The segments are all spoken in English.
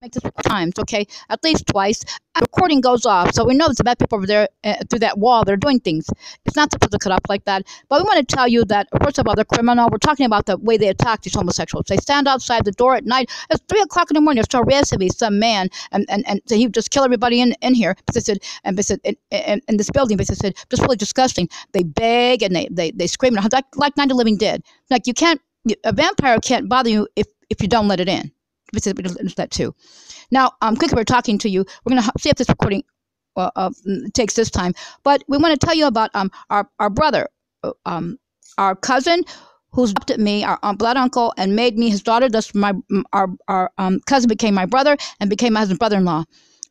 make this times, okay, at least twice. The recording goes off, so we know there's bad people over there through that wall. They're doing things. It's not supposed to cut up like that. But we want to tell you that, first of all, they're criminal. We're talking about the way they attack these homosexuals. They stand outside the door at night. It's 3 o'clock in the morning. There's so aggressively some man, and so he would just kill everybody in here. They said, and they said, in this building, they said, just really disgusting. They beg and they scream like Night of the Living Dead. Like you can't, a vampire can't bother you if you don't let it in. That too. Now, quickly, we're talking to you. We're going to see if this recording takes this time. But we want to tell you about our brother, our cousin, who's adopted me, our blood uncle, and made me his daughter. Thus, our cousin became my brother and became my husband's brother-in-law.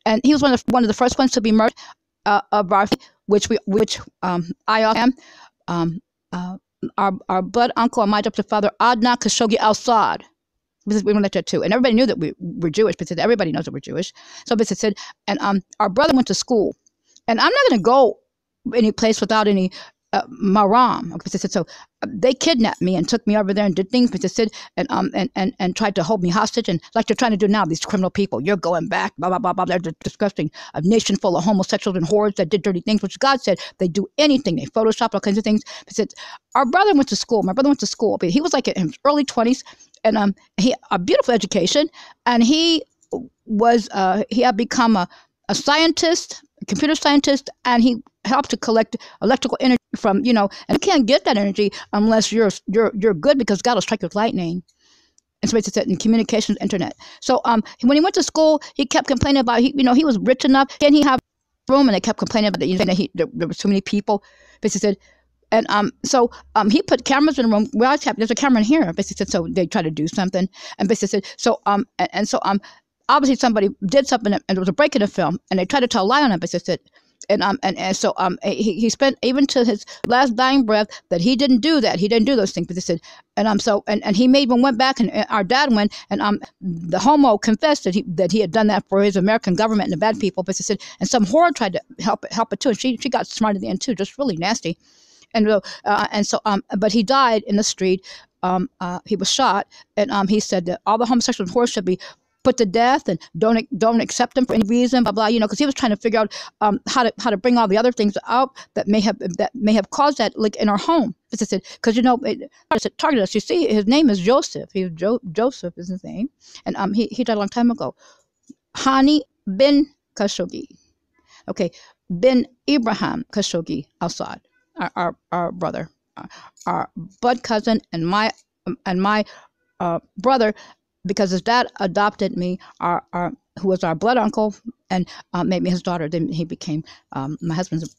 And he was one of the first ones to be murdered of our, which I am. Our blood uncle and my adopted father, Adnan Khashoggi al-Assad. We want that too, and everybody knew that we were Jewish. But everybody knows that we're Jewish. So, but said, and our brother went to school, and I'm not going to go any place without any maram. So they kidnapped me and took me over there and did things. But they said, and tried to hold me hostage, and like they're trying to do now. These criminal people, you're going back, blah blah blah blah. They're disgusting. A nation full of homosexuals and whores that did dirty things, which God said they do anything. They Photoshop all kinds of things. They said our brother went to school. My brother went to school, but he was like in his early 20s. And he a beautiful education, and he had become a scientist, a computer scientist, and he helped to collect electrical energy from, and you can't get that energy unless you're good, because God will strike you with lightning. And so it's in communications, internet. So when he went to school, he kept complaining about he was rich enough. Can he have a room? And they kept complaining about that there were too many people. But he said. And so he put cameras in the room. Well, there's a camera in here. Basically said, so they tried to do something. And basically said, so obviously somebody did something, and there was a break in the film, and they tried to tell a lie on it. Basically said, and so he spent even to his last dying breath that he didn't do that. He didn't do those things. But they said, and he even went back, and our dad went, and the homo confessed that he had done that for his American government and the bad people. But they said, and some whore tried to help it too, and she got smart at the end too, just really nasty. But he died in the street. He was shot, and he said that all the homosexual whores should be put to death, and don't accept him for any reason, blah blah. Because he was trying to figure out how to bring all the other things out that may have caused that, like in our home. Because it targeted us. You see, his name is Joseph. Joseph is his name, and he died a long time ago. Hani bin Khashoggi, okay, bin Ibrahim Khashoggi al-Assad. Our brother, our blood cousin, and my brother, because his dad adopted me, who was our blood uncle, and made me his daughter. Then he became my husband's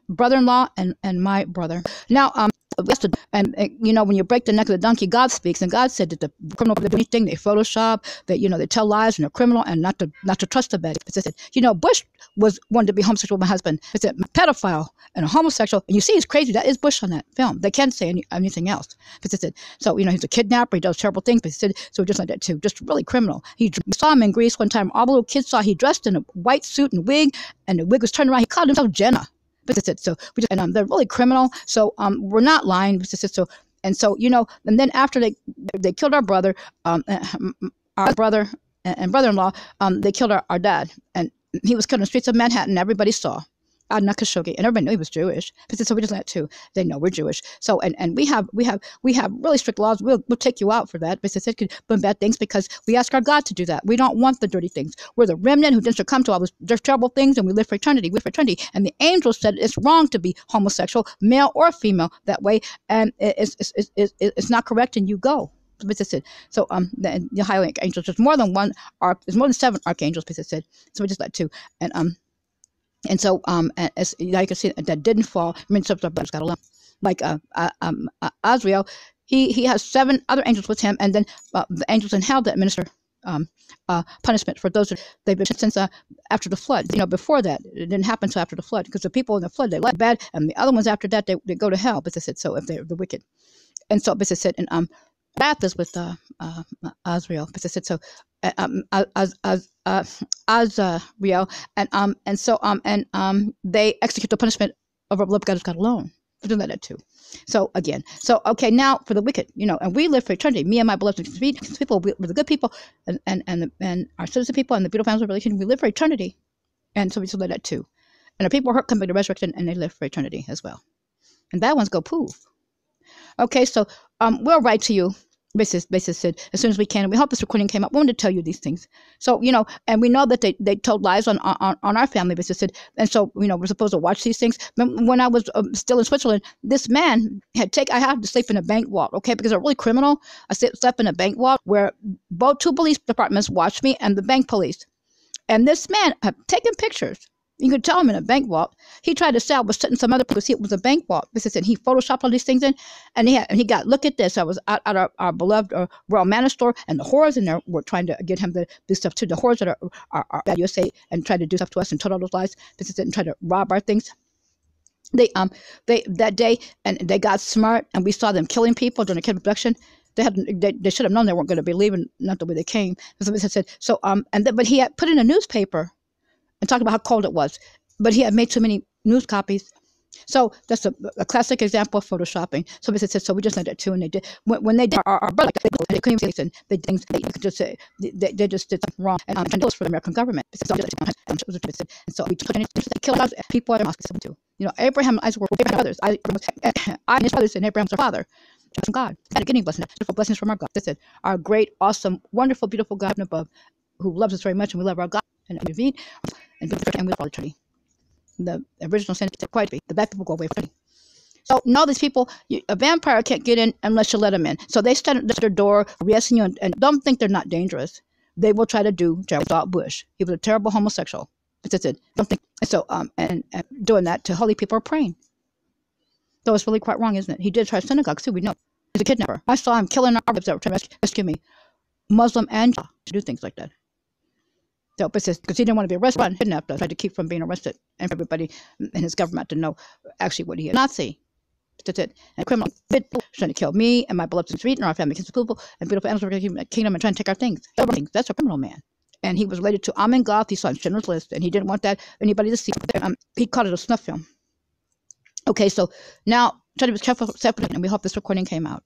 brother-in-law and my brother. Now, and when you break the neck of the donkey, God speaks, and God said that the criminal do anything, they Photoshop, they tell lies, and they're criminal, and not to trust the bad. Bush wanted to be homosexual with my husband. It's a pedophile and a homosexual, and you see he's crazy. That is Bush on that film. They can't say anything else. So he's a kidnapper. He does terrible things. But so just like that too, just really criminal. We saw him in Greece one time. All the little kids saw he dressed in a white suit and wig, and the wig was turned around. He called himself Jenna. So they're really criminal. So we're not lying. And then after they killed our brother, and brother-in-law, they killed our dad, and he was killed in the streets of Manhattan. Everybody saw. Adnan Khashoggi, and everybody knew he was Jewish. So we just let too. They know we're Jewish. So and we have really strict laws. We'll take you out for that. Because it could be bad things, because we ask our God to do that. We don't want the dirty things. We're the remnant who didn't succumb to all those terrible things, and we live for eternity. And the angel said it's wrong to be homosexual, male or female, that way, and it's not correct, and you go. So the high angels, there's more than one there's more than 7 archangels. So we just let 2, and so, as you can see, that didn't fall. I mean, some of our brothers got along. Like Azrael, he has 7 other angels with him, and then the angels in hell that administer punishment for those they've been since after the flood. Before that, it didn't happen until after the flood, because the people in the flood, they left bad, and the other ones after that, they go to hell. But so if they're the wicked, and so and wrath is with Azrael. But so Azrael, and so they execute the punishment of our beloved God alone. Something like that too. So again, so okay, now for the wicked, and we live for eternity. Me and my beloved people, we're the good people, and our citizen people, and the beautiful families of relation, we live for eternity, and so we still like that too. And the people hurt come back to resurrection, and they live for eternity as well. And bad ones go poof. Okay, so we'll write to you. Basis said as soon as we can. We hope this recording came up. We wanted to tell you these things. So and we know that they told lies on our family. Basis said, and so we're supposed to watch these things. When I was still in Switzerland, this man I had to sleep in a bank vault. Okay, because they're really criminal. I slept in a bank vault where both two police departments watched me and the bank police. And this man had taken pictures. You could tell him in a bank vault. He tried to say I was sitting some other place. It was a bank vault. And he photoshopped all these things in, and he got, look at this. I was at our beloved Royal Manor store, and the whores in there were trying to get him to do stuff too. The whores that are at USA and tried to do stuff to us and told all those lies. And tried to rob our things. They that day, and they got smart, and we saw them killing people during the kid abduction. They should have known they weren't going to be leaving, not the way they came. But he had put in a newspaper and talked about how cold it was. But he had made too many news copies. So that's a classic example of photoshopping. So so we just did that too, and they did when they did our brother, they couldn't even say they could just say they just did something wrong and trying to for the American government. And so we killed people at mosques too. Abraham and Isaac were brothers. I and his brothers, and Abraham's their father. From God, and getting blessings from our God. This is our great, awesome, wonderful, beautiful God above, who loves us very much, and we love our God, and we love all eternity. The original sin is quite the bad people go away from. So all these people, a vampire can't get in unless you let them in. So they stand at their door, arresting you, and don't think they're not dangerous. They will try to do Gerald Bush. He was a terrible homosexual. That's it. Don't think so. And doing that to holy people are praying. So it's really quite wrong, isn't it? He did try synagogues too. We know he's a kidnapper. I saw him killing Arabs that were trying to rescue me, Muslim and to do things like that. So, because he didn't want to be arrested and kidnapped us, tried to keep from being arrested, and for everybody in his government to know actually what he is. Nazi. That's it. And criminal trying to kill me and my beloved street and our family, people and beautiful animals of the kingdom and trying to take our things. That's a criminal man. And he was related to Amen Goth. He saw his Schindler's List, and he didn't want that anybody to see. He called it a snuff film. Okay, so now try to be careful, separate, and we hope this recording came out.